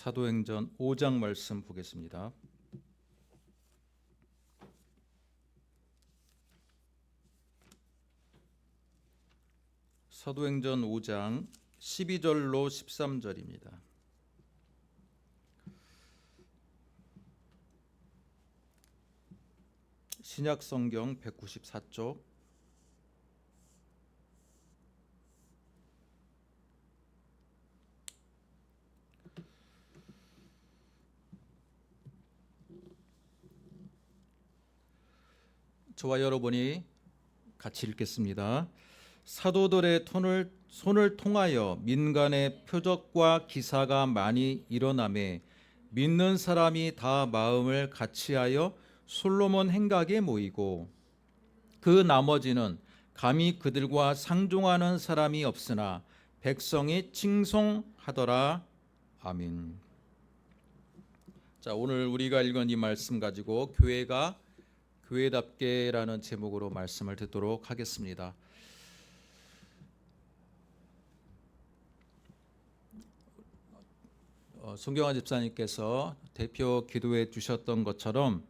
사도행전 5장 말씀 보겠습니다. 사도행전 5장 12절로 13절입니다. 신약성경 194쪽. 저와 여러분이 같이 읽겠습니다. 사도들의 손을 통하여 민간의 표적과 기사가 많이 일어나매 믿는 사람이 다 마음을 같이하여 솔로몬 행각에 모이고 그 나머지는 감히 그들과 상종하는 사람이 없으나 백성이 칭송하더라. 아멘. 자, 오늘 우리가 읽은 이 말씀 가지고 교회가 교회답게라는 제목으로 말씀을 듣도록 하겠습니다. 송경화 집사님께서 대표 기도해 주셨던 것처럼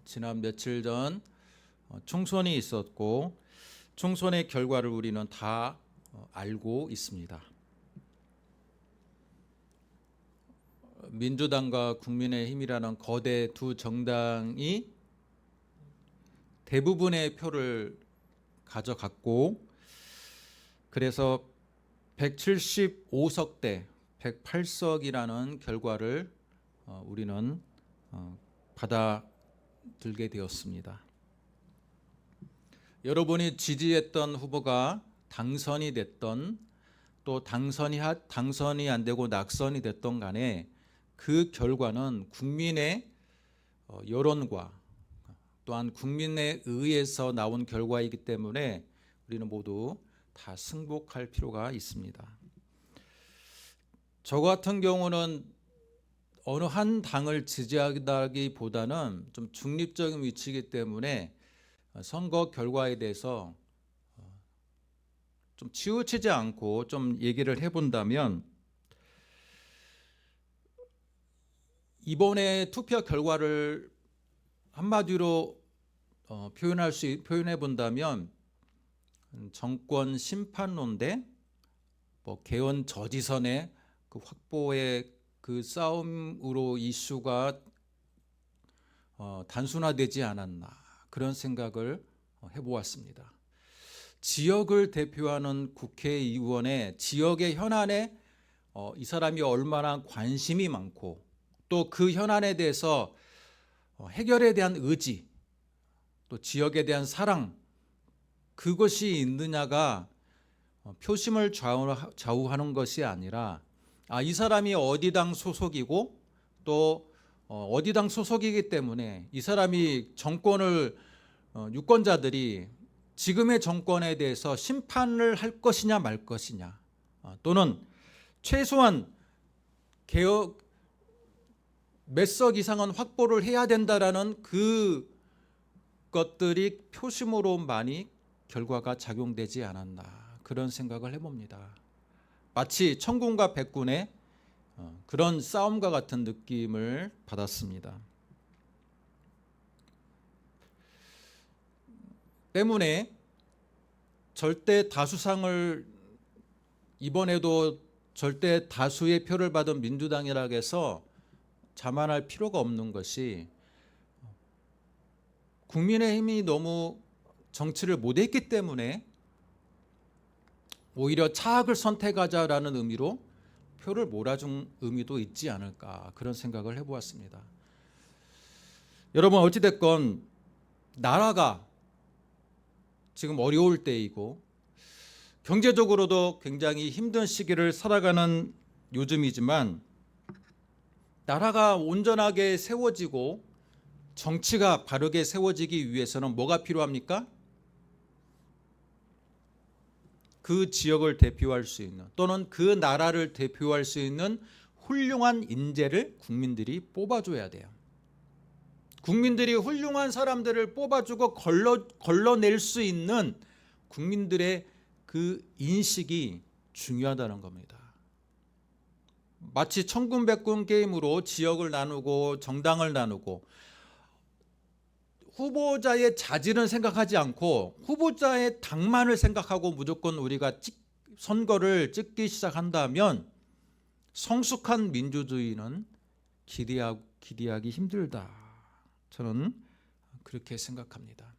지난 며칠 전 총선이 있었고 총선의 결과를 우리는 다 알고 있습니다. 민주당과 국민의힘이라는 거대 두 정당이 대부분의 표를 가져갔고 그래서 175석 대 108석이라는 결과를 우리는 받아들게 되었습니다. 여러분이 지지했던 후보가 당선이 됐던 또 당선이 안 되고 낙선이 됐던 간에 그 결과는 국민의 여론과 또한 국민에 의해서 나온 결과이기 때문에 우리는 모두 다 승복할 필요가 있습니다. 저 같은 경우는 어느 한 당을 지지하기보다는 좀 중립적인 위치이기 때문에 선거 결과에 대해서 좀 치우치지 않고 좀 얘기를 해본다면 이번에 투표 결과를 한마디로 표현해 본다면 정권 심판론 대 개헌 저지선의 그 확보의 그 싸움으로 이슈가 단순화되지 않았나 그런 생각을 해보았습니다. 지역을 대표하는 국회의원의 지역의 현안에 이 사람이 얼마나 관심이 많고 또 그 현안에 대해서 해결에 대한 의지 또 지역에 대한 사랑 그것이 있느냐가 표심을 좌우하는 것이 아니라 이 사람이 어디 당 소속이고 또 어디 당 소속이기 때문에 이 사람이 정권을 유권자들이 지금의 정권에 대해서 심판을 할 것이냐 말 것이냐 또는 최소한 개혁 몇 석 이상은 확보를 해야 된다라는 그 것들이 표심으로 많이 결과가 작용되지 않았나 그런 생각을 해봅니다. 마치 천군과 백군의 그런 싸움과 같은 느낌을 받았습니다. 때문에 절대 다수상을 이번에도 절대 다수의 표를 받은 민주당이라고 해서 자만할 필요가 없는 것이 국민의힘이 너무 정치를 못했기 때문에 오히려 차악을 선택하자라는 의미로 표를 몰아준 의미도 있지 않을까 그런 생각을 해보았습니다. 여러분 어찌됐건 나라가 지금 어려울 때이고 경제적으로도 굉장히 힘든 시기를 살아가는 요즘이지만 나라가 온전하게 세워지고 정치가 바르게 세워지기 위해서는 뭐가 필요합니까? 그 지역을 대표할 수 있는 또는 그 나라를 대표할 수 있는 훌륭한 인재를 국민들이 뽑아줘야 돼요. 국민들이 훌륭한 사람들을 뽑아주고 걸러낼 수 있는 국민들의 그 인식이 중요하다는 겁니다. 마치 천군백군 게임으로 지역을 나누고 정당을 나누고 후보자의 자질은 생각하지 않고 후보자의 당만을 생각하고 무조건 우리가 선거를 찍기 시작한다면 성숙한 민주주의는 기대하기 힘들다. 저는 그렇게 생각합니다.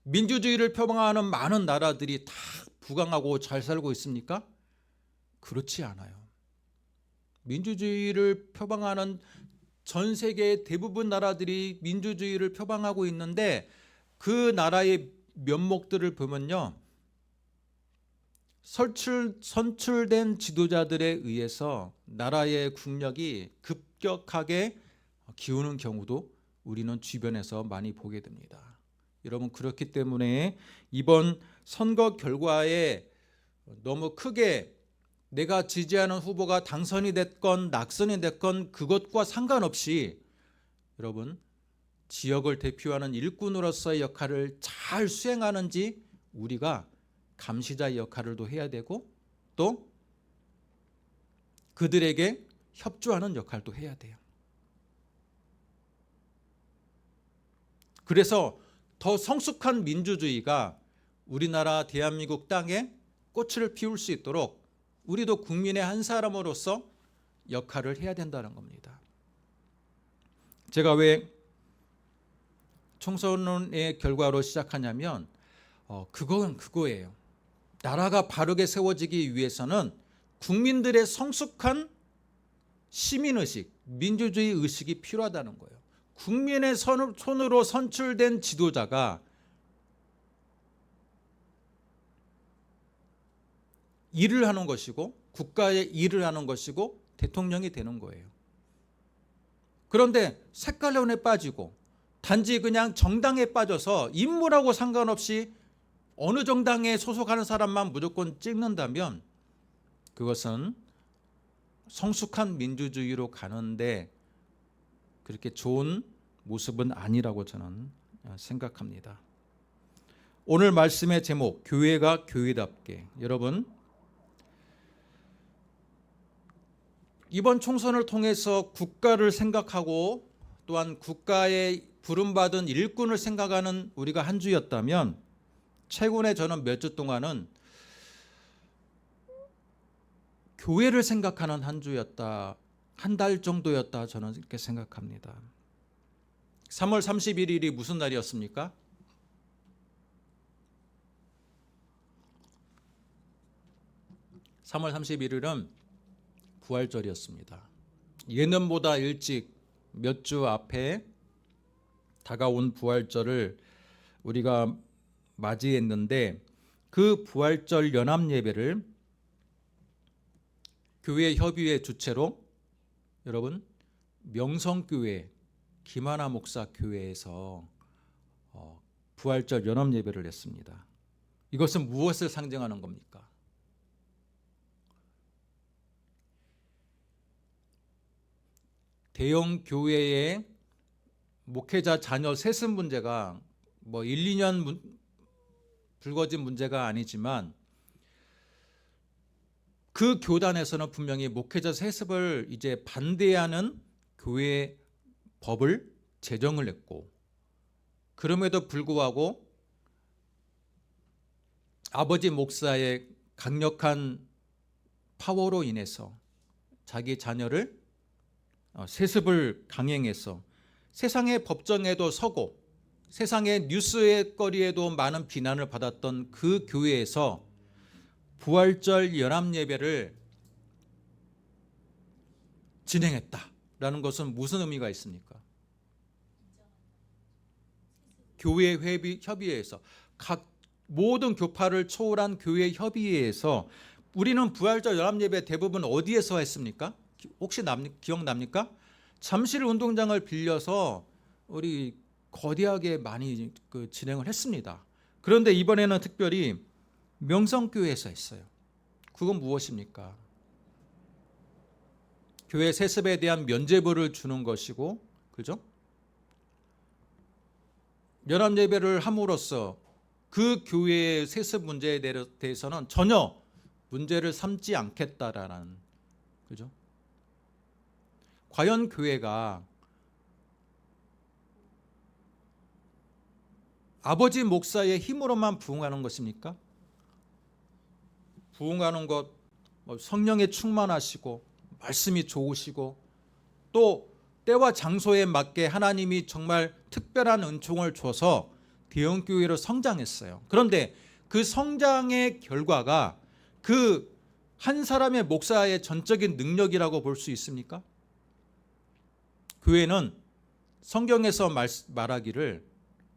민주주의를 표방하는 많은 나라들이 다 부강하고 잘 살고 있습니까? 그렇지 않아요. 민주주의를 표방하는 전 세계 대부분 나라들이 민주주의를 표방하고 있는데 그 나라의 면목들을 보면요, 선출된 지도자들에 의해서 나라의 국력이 급격하게 기우는 경우도 우리는 주변에서 많이 보게 됩니다. 여러분, 그렇기 때문에 이번 선거 결과에 너무 크게 내가 지지하는 후보가 당선이 됐건 낙선이 됐건 그것과 상관없이 여러분, 지역을 대표하는 일꾼으로서의 역할을 잘 수행하는지 우리가 감시자의 역할을도 해야 되고 또 그들에게 협조하는 역할도 해야 돼요. 그래서 더 성숙한 민주주의가 우리나라 대한민국 땅에 꽃을 피울 수 있도록 우리도 국민의 한 사람으로서 역할을 해야 된다는 겁니다. 제가 왜 총선의 결과로 시작하냐면 그건 그거예요. 나라가 바르게 세워지기 위해서는 국민들의 성숙한 시민의식, 민주주의 의식이 필요하다는 거예요. 국민의 손으로 선출된 지도자가 일을 하는 것이고 국가의 일을 하는 것이고 대통령이 되는 거예요. 그런데 색깔론에 빠지고 단지 그냥 정당에 빠져서 인물하고 상관없이 어느 정당에 소속하는 사람만 무조건 찍는다면 그것은 성숙한 민주주의로 가는데 그렇게 좋은 모습은 아니라고 저는 생각합니다. 오늘 말씀의 제목, 교회가 교회답게. 여러분, 이번 총선을 통해서 국가를 생각하고 또한 국가의 부름받은 일꾼을 생각하는 우리가 한 주였다면 최근에 저는 몇 주 동안은 교회를 생각하는 한 주였다. 한 달 정도였다. 저는 이렇게 생각합니다. 3월 31일이 무슨 날이었습니까? (3월 31일은) 부활절이었습니다. 예년보다 일찍 몇 주 앞에 다가온 부활절을 우리가 맞이했는데 그 부활절 연합 예배를 교회 협의회 주최로 여러분 명성교회 김하나 목사 교회에서 부활절 연합 예배를 했습니다. 이것은 무엇을 상징하는 겁니까? 대형 교회의 목회자 자녀 세습 문제가 1, 2년 불거진 문제가 아니지만 그 교단에서는 분명히 목회자 세습을 이제 반대하는 교회 법을 제정을 했고 그럼에도 불구하고 아버지 목사의 강력한 파워로 인해서 자기 자녀를 세습을 강행해서 세상의 법정에도 서고 세상의 뉴스의 거리에도 많은 비난을 받았던 그 교회에서 부활절 연합예배를 진행했다라는 것은 무슨 의미가 있습니까? 교회 협의회에서 각 모든 교파를 초월한 교회 협의회에서 우리는 부활절 연합예배 대부분 어디에서 했습니까? 혹시 기억납니까? 잠실 운동장을 빌려서 우리 거대하게 많이 진행을 했습니다. 그런데 이번에는 특별히 명성교회에서 했어요. 그건 무엇입니까? 교회 세습에 대한 면죄부를 주는 것이고, 그죠? 연합예배를 함으로써 그 교회의 세습 문제에 대해서는 전혀 문제를 삼지 않겠다라는, 그죠? 과연 교회가 아버지 목사의 힘으로만 부흥하는 것입니까? 부흥하는 것, 성령에 충만하시고 말씀이 좋으시고 또 때와 장소에 맞게 하나님이 정말 특별한 은총을 줘서 대형교회로 성장했어요. 그런데 그 성장의 결과가 그 한 사람의 목사의 전적인 능력이라고 볼 수 있습니까? 교회는 성경에서 말하기를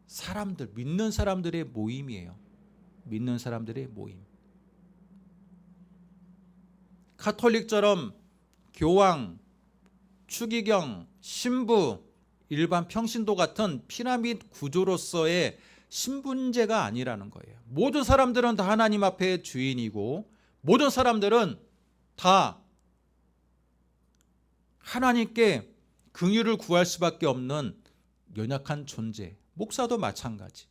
사람들, 믿는 사람들의 모임이에요. 믿는 사람들의 모임. 카톨릭처럼 교황, 추기경, 신부, 일반 평신도 같은 피라미드 구조로서의 신분제가 아니라는 거예요. 모든 사람들은 다 하나님 앞에 주인이고 모든 사람들은 다 하나님께 긍휼을 구할 수밖에 없는 연약한 존재. 목사도 마찬가지.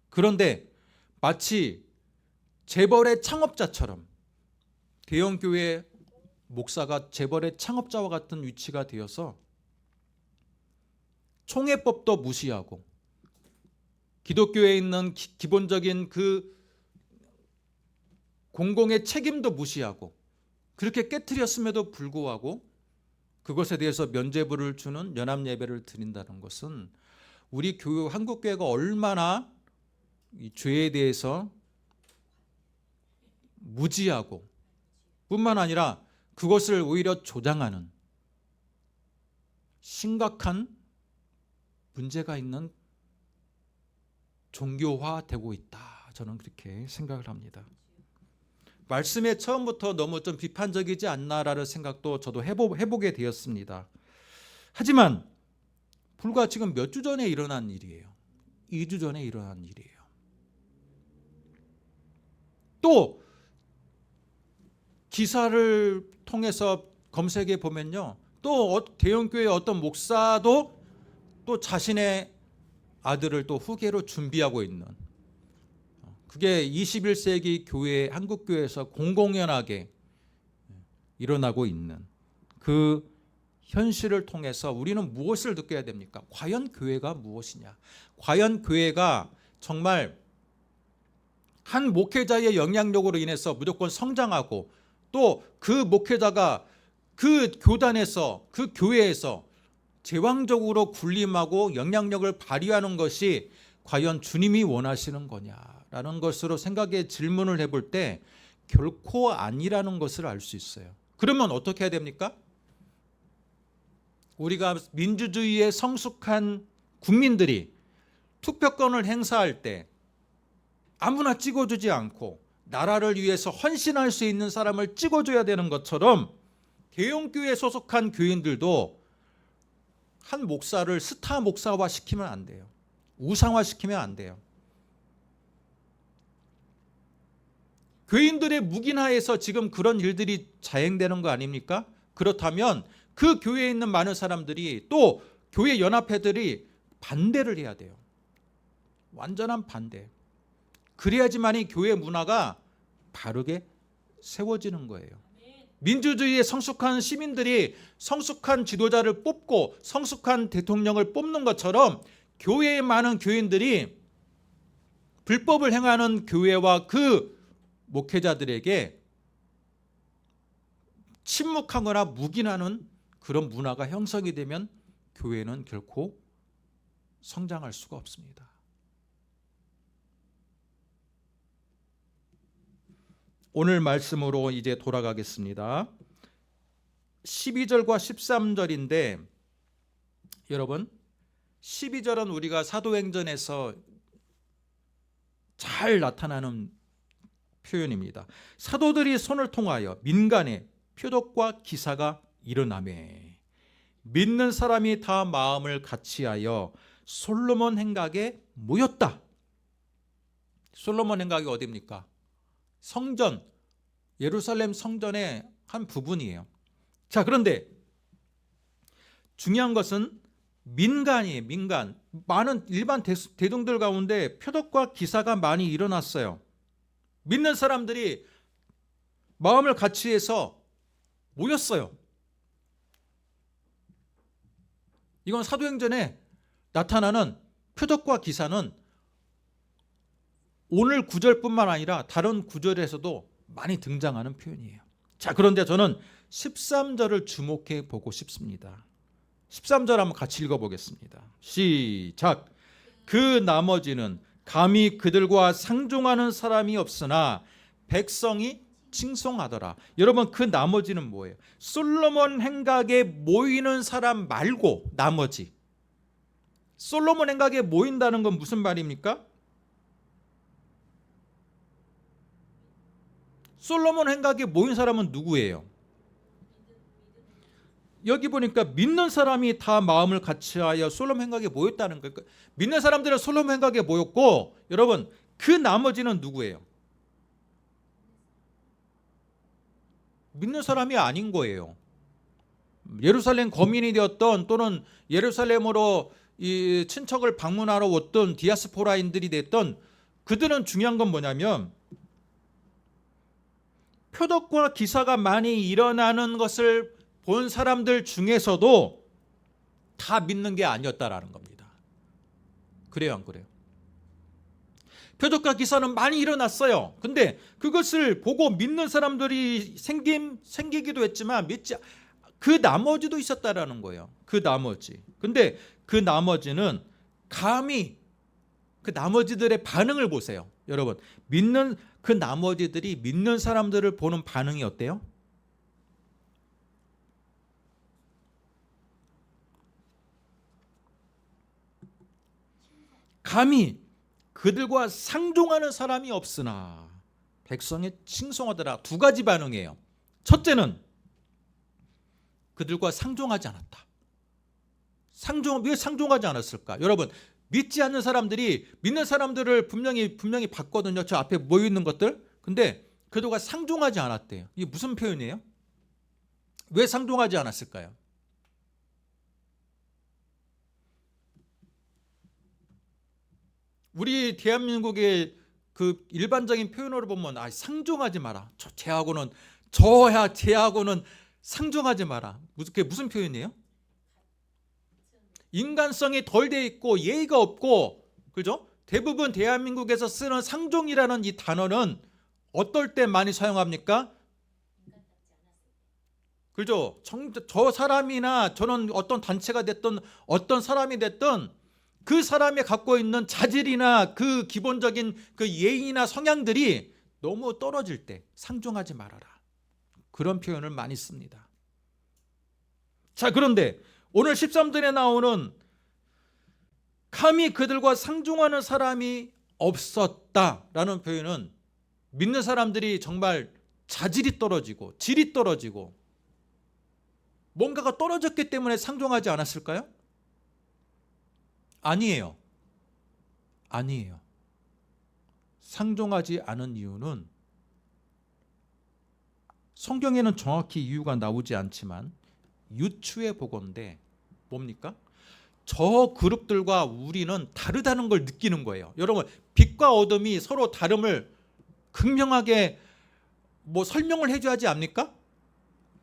그런데 마치 재벌의 창업자처럼 대형교회 목사가 재벌의 창업자와 같은 위치가 되어서 총회법도 무시하고 기독교에 있는 기본적인 그 공공의 책임도 무시하고 그렇게 깨트렸음에도 불구하고 그것에 대해서 면죄부를 주는 연합예배를 드린다는 것은 우리 교회, 한국교회가 얼마나 이 죄에 대해서 무지하고 뿐만 아니라 그것을 오히려 조장하는 심각한 문제가 있는 종교화되고 있다. 저는 그렇게 생각을 합니다. 말씀에 처음부터 너무 좀 비판적이지 않나라는 생각도 저도 해보게 되었습니다. 하지만 불과 지금 몇 주 전에 일어난 일이에요. 2주 전에 일어난 일이에요. 또 기사를 통해서 검색해 보면요, 또 대형교회 어떤 목사도 또 자신의 아들을 또 후계로 준비하고 있는, 그게 21세기 교회, 한국교회에서 공공연하게 일어나고 있는 그 현실을 통해서 우리는 무엇을 느껴야 됩니까? 과연 교회가 무엇이냐? 과연 교회가 정말 한 목회자의 영향력으로 인해서 무조건 성장하고 또 그 목회자가 그 교단에서, 그 교회에서 제왕적으로 군림하고 영향력을 발휘하는 것이 과연 주님이 원하시는 거냐라는 것으로 생각에 질문을 해볼 때 결코 아니라는 것을 알 수 있어요. 그러면 어떻게 해야 됩니까? 우리가 민주주의에 성숙한 국민들이 투표권을 행사할 때 아무나 찍어주지 않고 나라를 위해서 헌신할 수 있는 사람을 찍어줘야 되는 것처럼 대형교회에 소속한 교인들도 한 목사를 스타 목사화 시키면 안 돼요. 우상화 시키면 안 돼요. 교인들의 묵인하에서 지금 그런 일들이 자행되는 거 아닙니까? 그렇다면 그 교회에 있는 많은 사람들이 또 교회 연합회들이 반대를 해야 돼요. 완전한 반대. 그래야지만이 교회 문화가 바르게 세워지는 거예요. 민주주의에 성숙한 시민들이 성숙한 지도자를 뽑고 성숙한 대통령을 뽑는 것처럼 교회의 많은 교인들이 불법을 행하는 교회와 그 목회자들에게 침묵하거나 묵인하는 그런 문화가 형성이 되면 교회는 결코 성장할 수가 없습니다. 오늘 말씀으로 이제 돌아가겠습니다. 12절과 13절인데 여러분 12절은 우리가 사도행전에서 잘 나타나는 표현입니다. 사도들이 손을 통하여 민간에 표적과 기사가 일어나매 믿는 사람이 다 마음을 같이하여 솔로몬 행각에 모였다. 솔로몬 행각이 어디입니까? 성전, 예루살렘 성전의 한 부분이에요. 자, 그런데 중요한 것은 민간이에요. 민간. 많은 일반 대중들 가운데 표적과 기사가 많이 일어났어요. 믿는 사람들이 마음을 같이 해서 모였어요. 이건 사도행전에 나타나는 표적과 기사는 오늘 구절뿐만 아니라 다른 구절에서도 많이 등장하는 표현이에요. 자, 그런데 저는 13절을 주목해 보고 싶습니다. 13절 한번 같이 읽어보겠습니다. 시작. 그 나머지는 감히 그들과 상종하는 사람이 없으나 백성이 칭송하더라. 여러분, 그 나머지는 뭐예요? 솔로몬 행각에 모이는 사람 말고 나머지. 솔로몬 행각에 모인다는 건 무슨 말입니까? 솔로몬 행각에 모인 사람은 누구예요? 여기 보니까 믿는 사람이 다 마음을 같이하여 솔로몬 행각에 모였다는 거예요. 믿는 사람들은 솔로몬 행각에 모였고, 여러분, 그 나머지는 누구예요? 믿는 사람이 아닌 거예요. 예루살렘 거민이 되었던, 또는 예루살렘으로 이 친척을 방문하러 왔던 디아스포라인들이 됐던, 그들은 중요한 건 뭐냐면 표적과 기사가 많이 일어나는 것을 본 사람들 중에서도 다 믿는 게 아니었다라는 겁니다. 그래요, 안 그래요? 표적과 기사는 많이 일어났어요. 근데 그것을 보고 믿는 사람들이 생기기도 했지만 그 나머지도 있었다라는 거예요. 그 나머지. 근데 그 나머지는 감히 그 나머지들의 반응을 보세요. 여러분, 그 나머지들이 믿는 사람들을 보는 반응이 어때요? 감히 그들과 상종하는 사람이 없으나 백성에 칭송하더라. 두 가지 반응이에요. 첫째는 그들과 상종하지 않았다. 왜 상종하지 않았을까? 여러분, 믿지 않는 사람들이 믿는 사람들을 분명히 봤거든요. 저 앞에 모여 있는 것들. 근데 그들과 상종하지 않았대요. 이게 무슨 표현이에요? 왜 상종하지 않았을까요? 우리 대한민국의 그 일반적인 표현으로 보면 상종하지 마라. 쟤하고는 상종하지 마라. 그게 무슨 표현이에요? 인간성이 덜 돼 있고 예의가 없고, 그죠? 대부분 대한민국에서 쓰는 상종이라는 이 단어는 어떨 때 많이 사용합니까? 그죠? 저 사람이나 저는 어떤 단체가 됐든 어떤 사람이 됐든 그 사람이 갖고 있는 자질이나 그 기본적인 그 예의나 성향들이 너무 떨어질 때 상종하지 말아라. 그런 표현을 많이 씁니다. 자, 그런데 오늘 13절에 나오는 감히 그들과 상종하는 사람이 없었다라는 표현은 믿는 사람들이 정말 자질이 떨어지고 질이 떨어지고 뭔가가 떨어졌기 때문에 상종하지 않았을까요? 아니에요. 상종하지 않은 이유는 성경에는 정확히 이유가 나오지 않지만 유추해 보건대 뭡니까? 저 그룹들과 우리는 다르다는 걸 느끼는 거예요. 여러분, 빛과 어둠이 서로 다름을 극명하게 설명을 해줘야 하지 않습니까?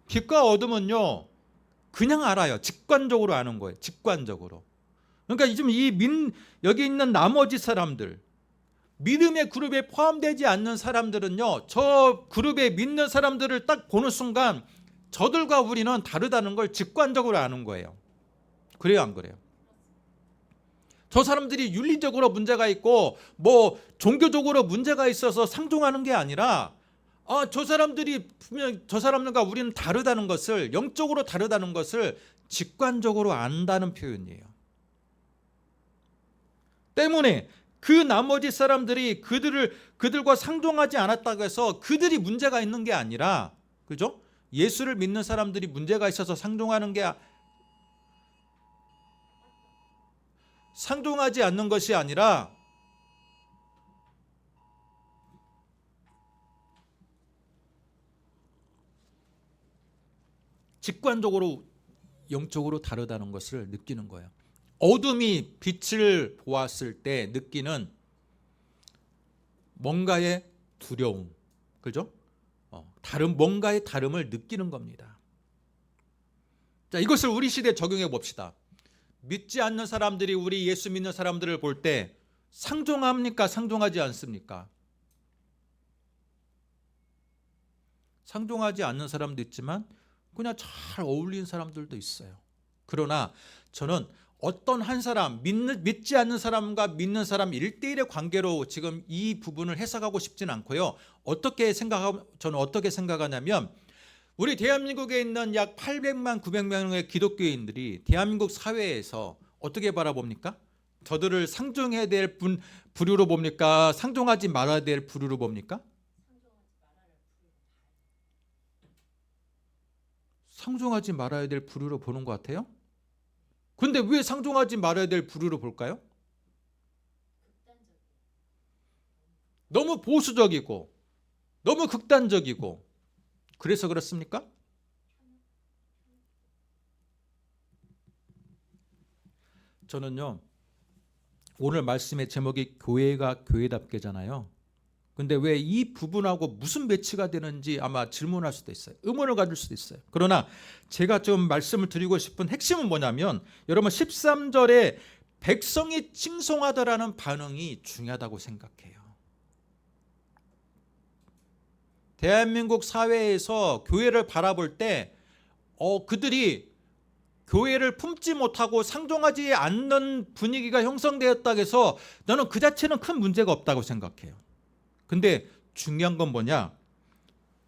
빛과 어둠은요, 그냥 알아요. 직관적으로 아는 거예요. 직관적으로. 그러니까 지금 여기 있는 나머지 사람들, 믿음의 그룹에 포함되지 않는 사람들은요, 저 그룹에 믿는 사람들을 딱 보는 순간 저들과 우리는 다르다는 걸 직관적으로 아는 거예요. 그래요, 안 그래요? 저 사람들이 윤리적으로 문제가 있고 종교적으로 문제가 있어서 상종하는 게 아니라 저 사람들이 분명 저 사람들과 우리는 다르다는 것을, 영적으로 다르다는 것을 직관적으로 안다는 표현이에요. 때문에 그 나머지 사람들이 그들과 상종하지 않았다고 해서 그들이 문제가 있는 게 아니라, 그죠? 예수를 믿는 사람들이 문제가 있어서 상종하지 않는 것이 아니라 직관적으로 영적으로 다르다는 것을 느끼는 거예요. 어둠이 빛을 보았을 때 느끼는 뭔가의 두려움, 그죠? 뭔가의 다름을 느끼는 겁니다. 자, 이것을 우리 시대에 적용해 봅시다. 믿지 않는 사람들이 우리 예수 믿는 사람들을 볼 때 상종합니까? 상종하지 않습니까? 상종하지 않는 사람도 있지만 그냥 잘 어울리는 사람들도 있어요. 그러나 저는 어떤 한 사람, 믿지 않는 사람과 믿는 사람 1대1의 관계로 지금 이 부분을 해석하고 싶진 않고요. 저는 어떻게 생각하냐면 우리 대한민국에 있는 약 800만, 900명의 기독교인들이 대한민국 사회에서 어떻게 바라봅니까? 저들을 상종해야 될 부류로 봅니까? 상종하지 말아야 될 부류로 봅니까? 상종하지 말아야 될 부류로 보는 것 같아요. 근데 왜 상종하지 말아야 될 부류로 볼까요? 너무 보수적이고 너무 극단적이고 그래서 그렇습니까? 저는요, 오늘 말씀의 제목이 교회가 교회답게잖아요. 근데 왜 이 부분하고 무슨 매치가 되는지 아마 질문할 수도 있어요. 의문을 가질 수도 있어요. 그러나 제가 좀 말씀을 드리고 싶은 핵심은 뭐냐면 여러분 13절에 백성이 칭송하더라는 반응이 중요하다고 생각해요. 대한민국 사회에서 교회를 바라볼 때 그들이 교회를 품지 못하고 상종하지 않는 분위기가 형성되었다고 해서 저는 그 자체는 큰 문제가 없다고 생각해요. 근데 중요한 건 뭐냐?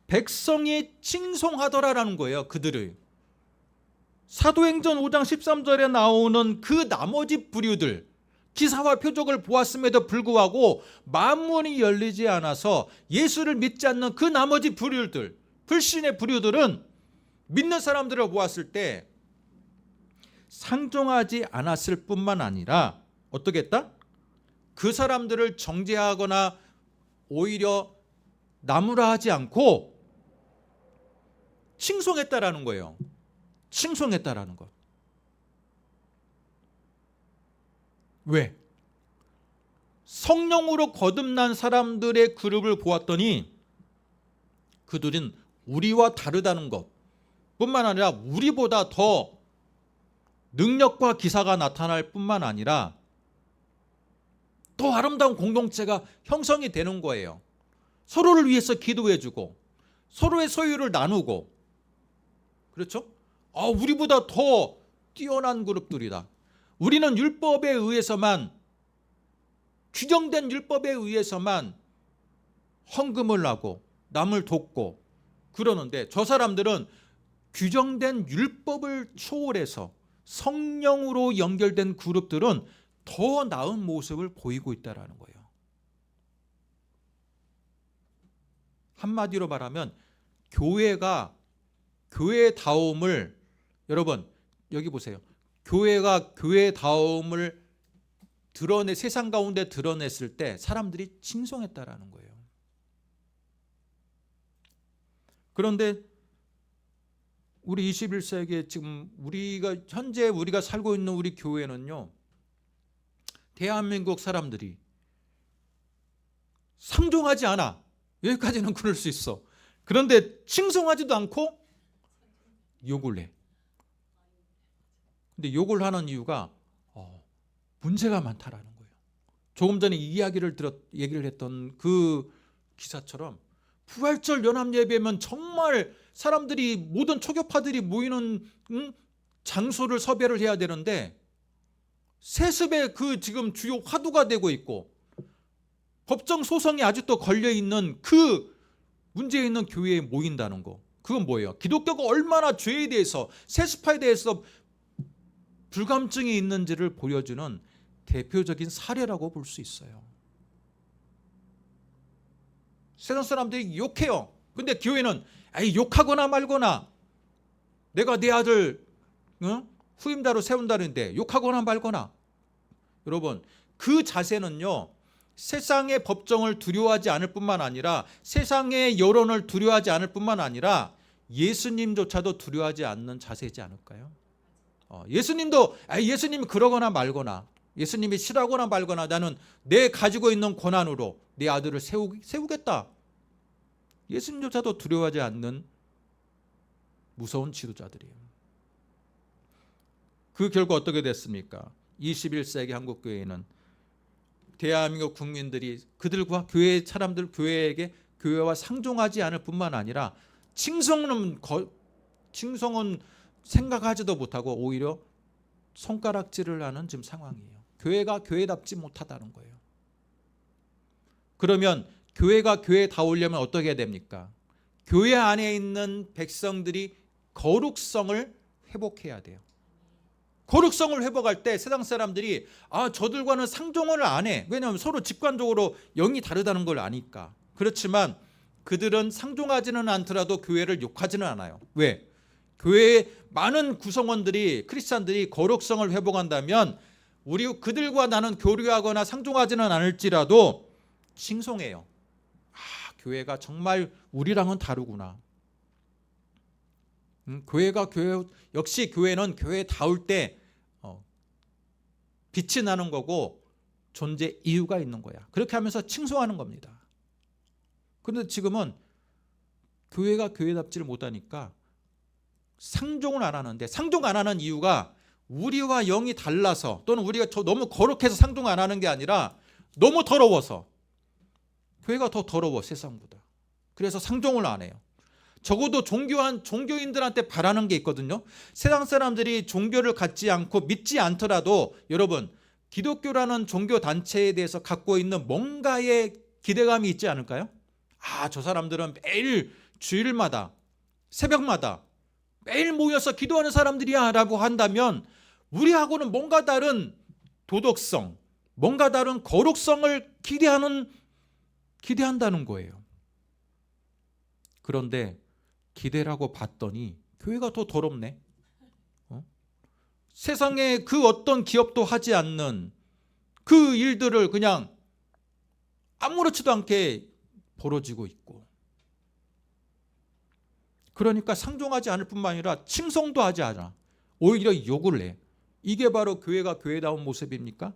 백성이 칭송하더라라는 거예요. 그들을. 사도행전 5장 13절에 나오는 그 나머지 부류들, 기사와 표적을 보았음에도 불구하고 마음문이 열리지 않아서 예수를 믿지 않는 그 나머지 부류들, 불신의 부류들은 믿는 사람들을 보았을 때 상종하지 않았을 뿐만 아니라 어떻게 했다? 그 사람들을 정죄하거나 오히려 나무라하지 않고 칭송했다라는 거예요. 칭송했다라는 거. 왜? 성령으로 거듭난 사람들의 그룹을 보았더니 그들은 우리와 다르다는 것 뿐만 아니라 우리보다 더 능력과 기사가 나타날 뿐만 아니라 더 아름다운 공동체가 형성이 되는 거예요. 서로를 위해서 기도해주고 서로의 소유를 나누고, 그렇죠? 우리보다 더 뛰어난 그룹들이다. 우리는 율법에 의해서만, 규정된 율법에 의해서만 헌금을 하고 남을 돕고 그러는데 저 사람들은 규정된 율법을 초월해서 성령으로 연결된 그룹들은 더 나은 모습을 보이고 있다는 거예요. 한마디로 말하면 교회가 교회다움을, 여러분 여기 보세요. 교회가 교회다움을 세상 가운데 드러냈을 때 사람들이 칭송했다라는 거예요. 그런데 우리 21세기에 지금 현재 우리가 살고 있는 우리 교회는요, 대한민국 사람들이 상종하지 않아. 여기까지는 그럴 수 있어. 그런데 칭송하지도 않고 욕을 해. 근데 욕을 하는 이유가 문제가 많다라는 거예요. 조금 전에 얘기를 했던 그 기사처럼 부활절 연합예배면 정말 사람들이, 모든 초교파들이 모이는 장소를 섭외를 해야 되는데 세습의 지금 주요 화두가 되고 있고 법정 소송이 아직도 걸려있는 그 문제 있는 교회에 모인다는 거. 그건 뭐예요? 기독교가 얼마나 죄에 대해서, 세습화에 대해서 불감증이 있는지를 보여주는 대표적인 사례라고 볼 수 있어요. 세상 사람들이 욕해요. 근데 교회는 욕하거나 말거나, 내가 내 아들 후임자로 세운다는데 욕하거나 말거나. 여러분, 그 자세는요, 세상의 법정을 두려워하지 않을 뿐만 아니라, 세상의 여론을 두려워하지 않을 뿐만 아니라 예수님조차도 두려워하지 않는 자세이지 않을까요? 예수님이 그러거나 말거나, 예수님이 싫어하거나 말거나, 나는 내 가지고 있는 권한으로 내 아들을 세우겠다. 예수님조차도 두려워하지 않는 무서운 지도자들이에요. 그 결과 어떻게 됐습니까? 21세기 한국교회는 대한민국 국민들이 그들과 교회 사람들, 교회에게 교회와 상종하지 않을 뿐만 아니라 칭송은 생각하지도 못하고 오히려 손가락질을 하는 지금 상황이에요. 교회가 교회답지 못하다는 거예요. 그러면 교회가 교회다우려면 어떻게 해야 됩니까? 교회 안에 있는 백성들이 거룩성을 회복해야 돼요. 거룩성을 회복할 때 세상 사람들이 저들과는 상종을 안 해. 왜냐하면 서로 직관적으로 영이 다르다는 걸 아니까. 그렇지만 그들은 상종하지는 않더라도 교회를 욕하지는 않아요. 왜? 교회의 많은 구성원들이 크리스찬들이 거룩성을 회복한다면 그들과 나는 교류하거나 상종하지는 않을지라도 칭송해요. 교회가 정말 우리랑은 다르구나. 역시 교회는 교회다울 때 빛이 나는 거고 존재 이유가 있는 거야. 그렇게 하면서 칭송하는 겁니다. 그런데 지금은 교회가 교회답지를 못하니까 상종을 안 하는데, 상종 안 하는 이유가 우리와 영이 달라서 또는 우리가 너무 거룩해서 상종 안 하는 게 아니라 너무 더러워서. 교회가 더 더러워 세상보다. 그래서 상종을 안 해요. 적어도 종교인들한테 바라는 게 있거든요. 세상 사람들이 종교를 갖지 않고 믿지 않더라도 여러분, 기독교라는 종교 단체에 대해서 갖고 있는 뭔가의 기대감이 있지 않을까요? 저 사람들은 매일 주일마다 새벽마다 매일 모여서 기도하는 사람들이야 라고 한다면 우리하고는 뭔가 다른 도덕성, 뭔가 다른 거룩성을 기대한다는 거예요. 그런데 기대라고 봤더니 교회가 더 더럽네. 세상에 그 어떤 기업도 하지 않는 그 일들을 그냥 아무렇지도 않게 벌어지고 있고, 그러니까 상종하지 않을 뿐만 아니라 칭송도 하지 않아. 오히려 욕을 해. 이게 바로 교회가 교회다운 모습입니까?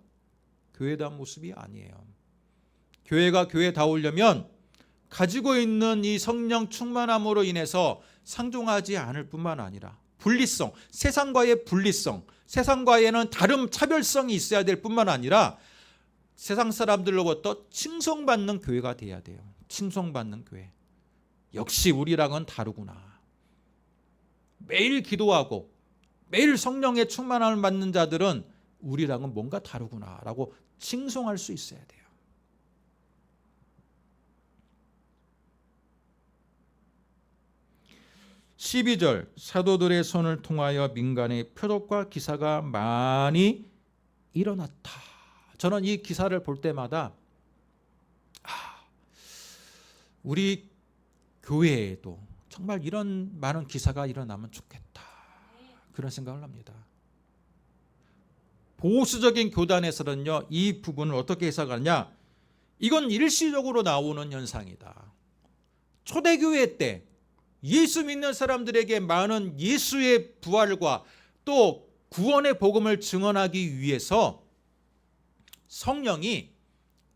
교회다운 모습이 아니에요. 교회가 교회다우려면 가지고 있는 이 성령 충만함으로 인해서 상종하지 않을 뿐만 아니라 분리성, 세상과의 분리성, 세상과에는 다른 차별성이 있어야 될 뿐만 아니라 세상 사람들로부터 칭송받는 교회가 돼야 돼요. 칭송받는 교회. 역시 우리랑은 다르구나. 매일 기도하고 매일 성령의 충만함을 받는 자들은 우리랑은 뭔가 다르구나라고 칭송할 수 있어야 돼요. 12절, 사도들의 손을 통하여 민간의 표적과 기사가 많이 일어났다. 저는 이 기사를 볼 때마다 우리 교회에도 정말 이런 많은 기사가 일어나면 좋겠다, 그런 생각을 합니다. 보수적인 교단에서는요, 이 부분을 어떻게 해석하냐, 이건 일시적으로 나오는 현상이다. 초대교회 때 예수 믿는 사람들에게 많은 예수의 부활과 또 구원의 복음을 증언하기 위해서 성령이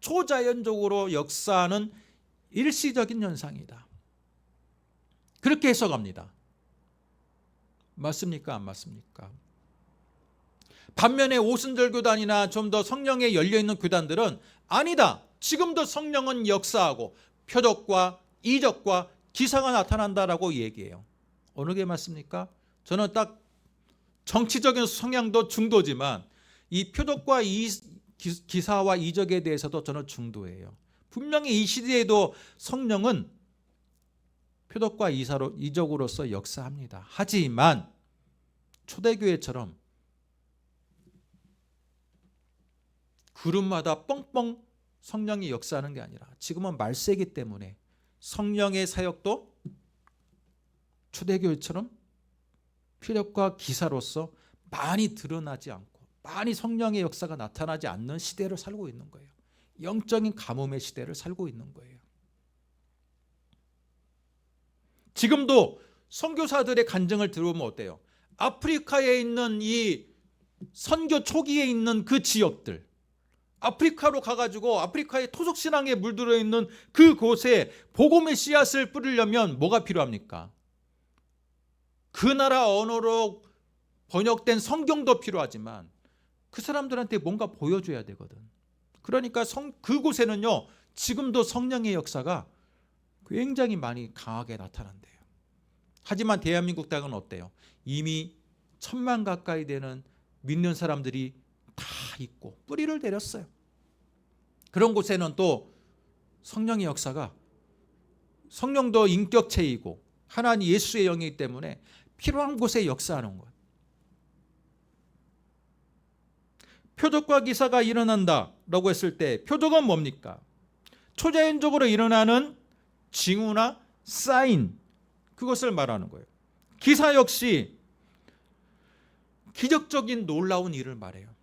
초자연적으로 역사하는 일시적인 현상이다. 그렇게 해석합니다. 맞습니까? 안 맞습니까? 반면에 오순절 교단이나 좀 더 성령에 열려있는 교단들은 아니다, 지금도 성령은 역사하고 표적과 이적과 기사가 나타난다라고 얘기해요. 어느 게 맞습니까? 저는 딱 정치적인 성향도 중도지만 이 표적과 기사와 이적에 대해서도 저는 중도예요. 분명히 이 시대에도 성령은 표적과 이적으로서 역사합니다. 하지만 초대교회처럼 그룹마다 뻥뻥 성령이 역사하는 게 아니라 지금은 말세기 때문에 성령의 사역도 초대교회처럼 표적과 기사로서 많이 드러나지 않고 많이 성령의 역사가 나타나지 않는 시대를 살고 있는 거예요. 영적인 가뭄의 시대를 살고 있는 거예요. 지금도 선교사들의 간증을 들어보면 어때요? 아프리카에 있는 이 선교 초기에 있는 그 지역들, 아프리카로 가가지고 아프리카의 토속신앙에 물들어 있는 그곳에 복음의 씨앗을 뿌리려면 뭐가 필요합니까? 그 나라 언어로 번역된 성경도 필요하지만 그 사람들한테 뭔가 보여줘야 되거든. 그러니까 그곳에는요 지금도 성령의 역사가 굉장히 많이 강하게 나타난대요. 하지만 대한민국 땅은 어때요? 이미 1,000만 가까이 되는 믿는 사람들이 다 있고 뿌리를 내렸어요. 그런 곳에는 또 성령의 역사가, 성령도 인격체이고 하나님 예수의 영이기 때문에 필요한 곳에 역사하는 것. 표적과 기사가 일어난다라고 했을 때 표적은 뭡니까? 초자연적으로 일어나는 징후나 사인, 그것을 말하는 거예요. 기사 역시 기적적인 놀라운 일을 말해요.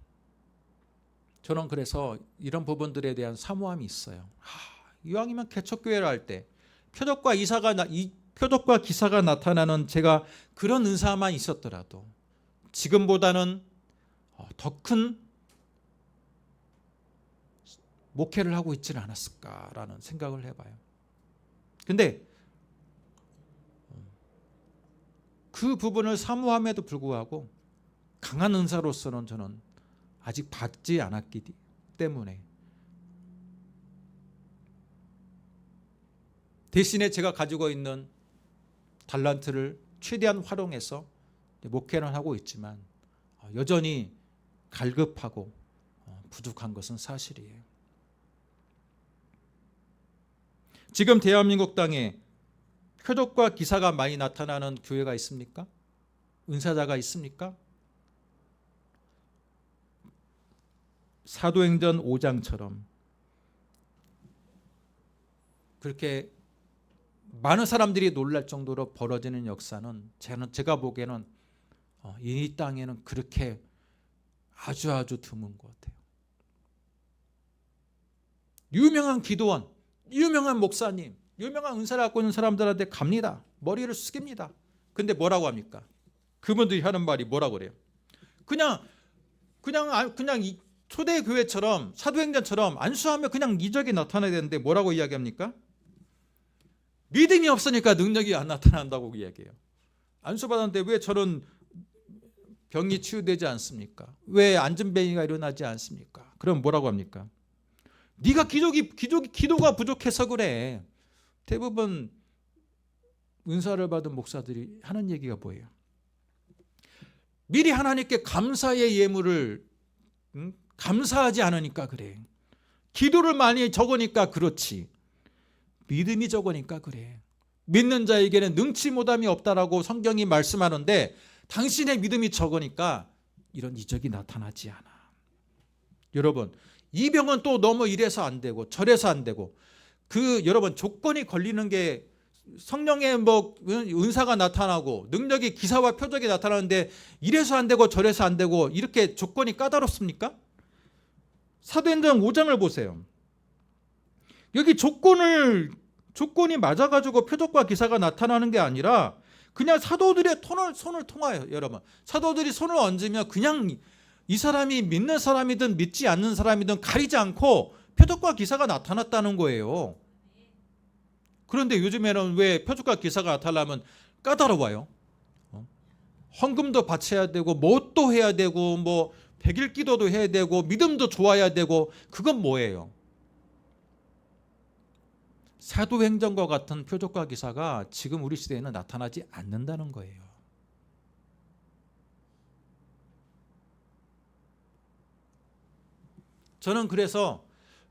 저는 그래서 이런 부분들에 대한 사모함이 있어요. 이왕이면 개척교회를 할 때 표적과 기사가 나타나는 제가 그런 은사만 있었더라도 지금보다는 더 큰 목회를 하고 있지는 않았을까라는 생각을 해봐요. 근데 그 부분을 사모함에도 불구하고 강한 은사로서는 저는 아직 받지 않았기 때문에 대신에 제가 가지고 있는 달란트를 최대한 활용해서 목회는 하고 있지만 여전히 갈급하고 부족한 것은 사실이에요. 지금 대한민국 땅에 표적과 기사가 많이 나타나는 교회가 있습니까? 은사자가 있습니까? 사도행전 5장처럼 그렇게 많은 사람들이 놀랄 정도로 벌어지는 역사는 제가 보기에는 이 땅에는 그렇게 아주 드문 것 같아요. 유명한 기도원, 유명한 목사님, 유명한 은사를 갖고 있는 사람들한테 갑니다. 머리를 숙입니다. 근데 뭐라고 합니까? 그분들이 하는 말이 뭐라고 그래요? 그냥 이 초대교회처럼 사도행전처럼 안수하면 그냥 이적이 나타나야 되는데 뭐라고 이야기합니까? 믿음이 없으니까 능력이 안 나타난다고 이야기해요. 안수받았는데 왜 저런 병이 치유되지 않습니까? 왜 안전병이가 일어나지 않습니까? 그럼 뭐라고 합니까? 네가 기도가 부족해서 그래. 대부분 은사를 받은 목사들이 하는 얘기가 뭐예요? 미리 하나님께 감사의 예물을 감사하지 않으니까 그래. 기도를 많이 적으니까 그렇지. 믿음이 적으니까 그래. 믿는 자에게는 능치 못함이 없다라고 성경이 말씀하는데 당신의 믿음이 적으니까 이런 이적이 나타나지 않아. 여러분, 이 병은 또 너무 이래서 안 되고 저래서 안 되고 여러분 조건이 걸리는 게 성령의 은사가 나타나고 능력이 기사와 표적이 나타나는데 이래서 안 되고 저래서 안 되고 이렇게 조건이 까다롭습니까? 사도행전 5장을 보세요. 여기 조건이 맞아가지고 표적과 기사가 나타나는 게 아니라 그냥 사도들의 손을 통하여 여러분 사도들이 손을 얹으면 그냥 이 사람이 믿는 사람이든 믿지 않는 사람이든 가리지 않고 표적과 기사가 나타났다는 거예요. 그런데 요즘에는 왜 표적과 기사가 나타나면 까다로워요? 헌금도 바쳐야 되고 뭣도 해야 되고 뭐 백일 기도도 해야 되고 믿음도 좋아야 되고 그건 뭐예요? 사도행전과 같은 표적과 기사가 지금 우리 시대에는 나타나지 않는다는 거예요. 저는 그래서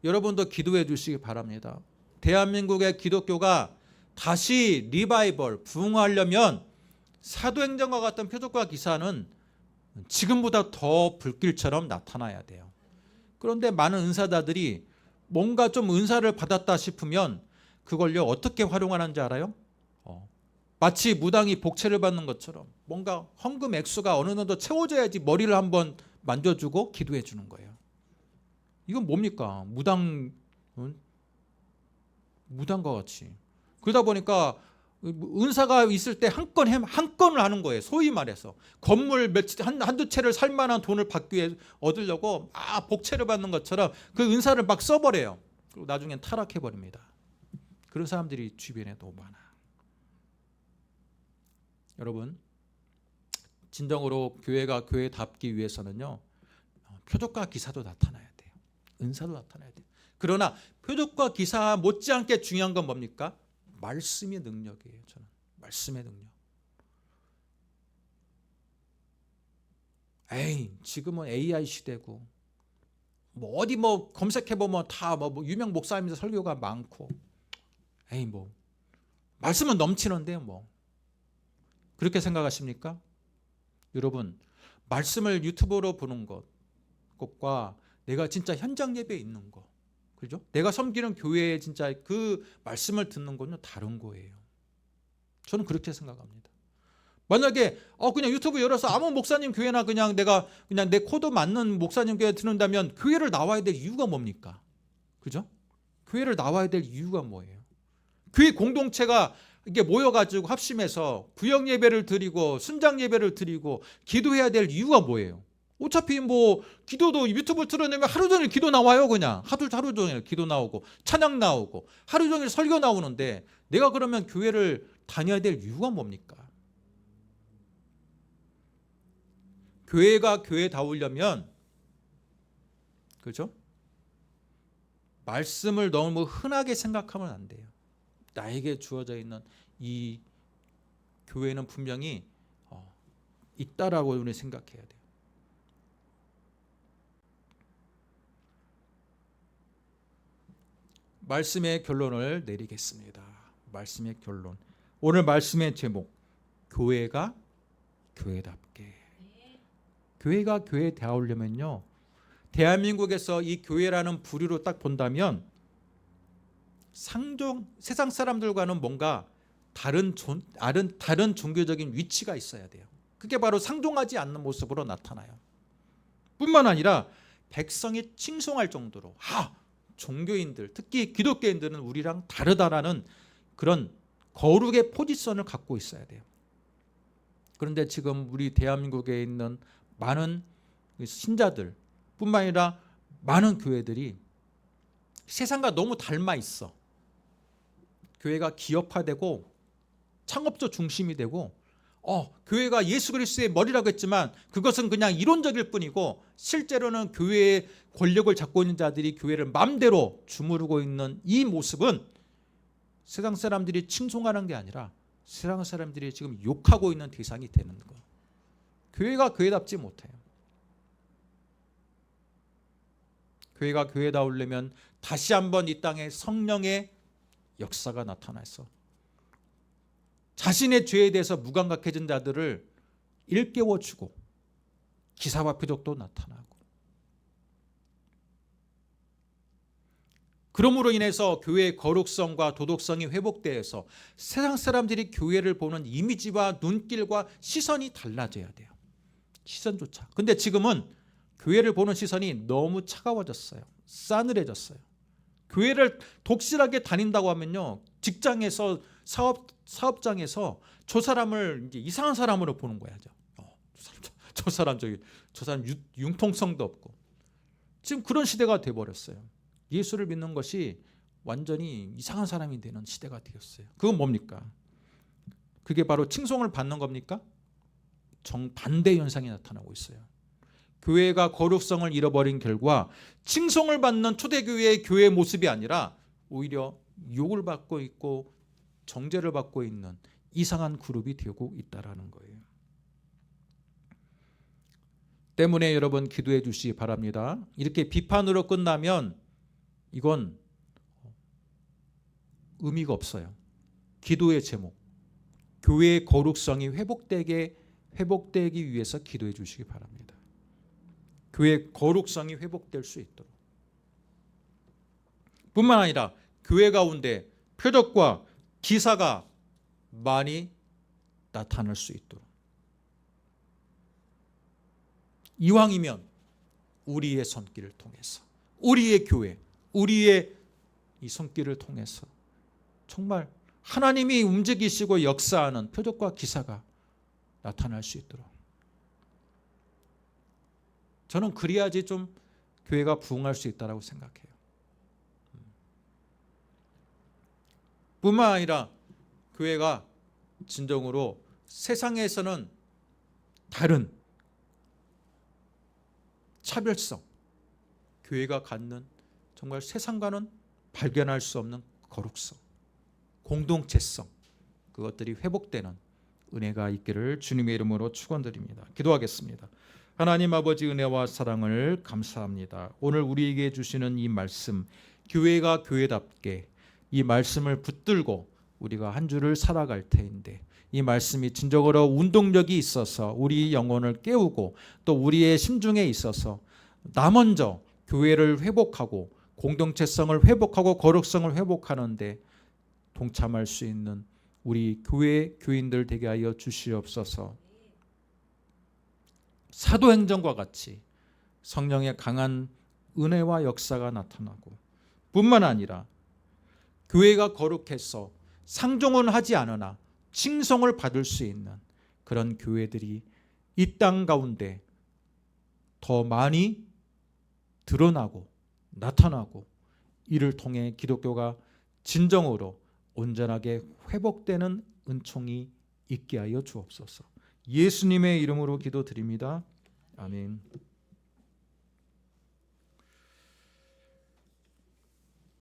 여러분도 기도해 주시기 바랍니다. 대한민국의 기독교가 다시 리바이벌, 부흥하려면 사도행전과 같은 표적과 기사는 지금보다 더 불길처럼 나타나야 돼요. 그런데 많은 은사자들이 뭔가 좀 은사를 받았다 싶으면 그걸요 어떻게 활용하는지 알아요? 마치 무당이 복채를 받는 것처럼 뭔가 헌금 액수가 어느 정도 채워져야지 머리를 한번 만져주고 기도해 주는 거예요. 이건 뭡니까? 무당과 같이. 그러다 보니까 은사가 있을 때 한 건을 하는 거예요. 소위 말해서 건물 한두 채를 살 만한 돈을 받기 위해 얻으려고 막 복채를 받는 것처럼 그 은사를 막 써버려요. 그리고 나중엔 타락해버립니다. 그런 사람들이 주변에 너무 많아. 여러분, 진정으로 교회가 교회답기 위해서는요, 표적과 기사도 나타나야 돼요. 은사도 나타나야 돼요. 그러나 표적과 기사 못지않게 중요한 건 뭡니까? 말씀의 능력이에요. 저는 말씀의 능력. 지금은 AI 시대고 뭐 어디 뭐 검색해 보면 다 뭐 유명 목사님들 설교가 많고, 뭐 말씀은 넘치는데요, 뭐 그렇게 생각하십니까? 여러분, 말씀을 유튜브로 보는 것과 내가 진짜 현장 예배에 있는 것, 그죠? 내가 섬기는 교회에 진짜 그 말씀을 듣는 건요 다른 거예요. 저는 그렇게 생각합니다. 만약에 그냥 유튜브 열어서 아무 목사님 교회나 그냥 내가 그냥 내 코드 맞는 목사님 교회 듣는다면 교회를 나와야 될 이유가 뭡니까? 그죠? 교회를 나와야 될 이유가 뭐예요? 교회 공동체가 이게 모여가지고 합심해서 구역 예배를 드리고 순장 예배를 드리고 기도해야 될 이유가 뭐예요? 어차피 뭐 기도도 유튜브 틀어내면 하루 종일 기도 나와요. 그냥 하루 종일 기도 나오고 찬양 나오고 하루 종일 설교 나오는데 내가 그러면 교회를 다녀야 될 이유가 뭡니까? 교회가 교회다우려면, 그죠? 말씀을 너무 흔하게 생각하면 안 돼요. 나에게 주어져 있는 이 교회는 분명히 있다라고 우리 생각해야 돼요. 말씀의 결론을 내리겠습니다. 말씀의 결론. 오늘 말씀의 제목, 교회가 교회답게. 교회가 교회다우려면요, 대한민국에서 이 교회라는 부류로 딱 본다면 세상 사람들과는 뭔가 다른 종교적인 위치가 있어야 돼요. 그게 바로 상종하지 않는 모습으로 나타나요. 뿐만 아니라 백성이 칭송할 정도로 종교인들, 특히 기독교인들은 우리랑 다르다라는 그런 거룩의 포지션을 갖고 있어야 돼요. 그런데 지금 우리 대한민국에 있는 많은 신자들 뿐만 아니라 많은 교회들이 세상과 너무 닮아 있어. 교회가 기업화되고 창업적 중심이 되고 교회가 예수 그리스도의 머리라고 했지만 그것은 그냥 이론적일 뿐이고 실제로는 교회의 권력을 잡고 있는 자들이 교회를 마음대로 주무르고 있는 이 모습은 세상 사람들이 칭송하는 게 아니라 세상 사람들이 지금 욕하고 있는 대상이 되는 거예요. 교회가 교회답지 못해요. 교회가 교회다우려면 다시 한번 이 땅에 성령의 역사가 나타나서 자신의 죄에 대해서 무감각해진 자들을 일깨워주고 기사와 표적도 나타나고, 그러므로 인해서 교회의 거룩성과 도덕성이 회복되어서 세상 사람들이 교회를 보는 이미지와 눈길과 시선이 달라져야 돼요. 시선조차. 근데 지금은 교회를 보는 시선이 너무 차가워졌어요. 싸늘해졌어요. 교회를 독실하게 다닌다고 하면요, 직장에서 사업장에서 저 사람을 이제 이상한 사람으로 보는 거야죠. 저 사람 융통성도 없고. 지금 그런 시대가 돼버렸어요. 예수를 믿는 것이 완전히 이상한 사람이 되는 시대가 되었어요. 그건 뭡니까? 그게 바로 칭송을 받는 겁니까? 정반대 현상이 나타나고 있어요. 교회가 거룩성을 잃어버린 결과 칭송을 받는 초대교회의 교회 모습이 아니라 오히려 욕을 받고 있고 정죄를 받고 있는 이상한 그룹이 되고 있다는 거예요. 때문에 여러분 기도해 주시기 바랍니다. 이렇게 비판으로 끝나면 이건 의미가 없어요. 기도의 제목, 교회의 거룩성이 회복되기 위해서 기도해 주시기 바랍니다. 교회의 거룩성이 회복될 수 있도록, 뿐만 아니라 교회 가운데 표적과 기사가 많이 나타날 수 있도록, 이왕이면 우리의 손길을 통해서, 우리의 교회, 우리의 이 손길을 통해서 정말 하나님이 움직이시고 역사하는 표적과 기사가 나타날 수 있도록. 저는 그래야지 좀 교회가 부흥할 수 있다고 생각해요. 뿐만 아니라 교회가 진정으로 세상에서는 다른 차별성, 교회가 갖는 정말 세상과는 발견할 수 없는 거룩성, 공동체성, 그것들이 회복되는 은혜가 있기를 주님의 이름으로 축원드립니다. 기도하겠습니다. 하나님 아버지, 은혜와 사랑을 감사합니다. 오늘 우리에게 주시는 이 말씀, 교회가 교회답게 이 말씀을 붙들고 우리가 한 주를 살아갈 테인데, 이 말씀이 진정으로 운동력이 있어서 우리 영혼을 깨우고 또 우리의 심중에 있어서 나 먼저 교회를 회복하고 공동체성을 회복하고 거룩성을 회복하는데 동참할 수 있는 우리 교회 교인들 되게 하여 주시옵소서. 사도행전과 같이 성령의 강한 은혜와 역사가 나타나고, 뿐만 아니라 교회가 거룩해서 상종은 하지 않으나 칭송을 받을 수 있는 그런 교회들이 이 땅 가운데 더 많이 드러나고 나타나고, 이를 통해 기독교가 진정으로 온전하게 회복되는 은총이 있게 하여 주옵소서. 예수님의 이름으로 기도드립니다. 아멘.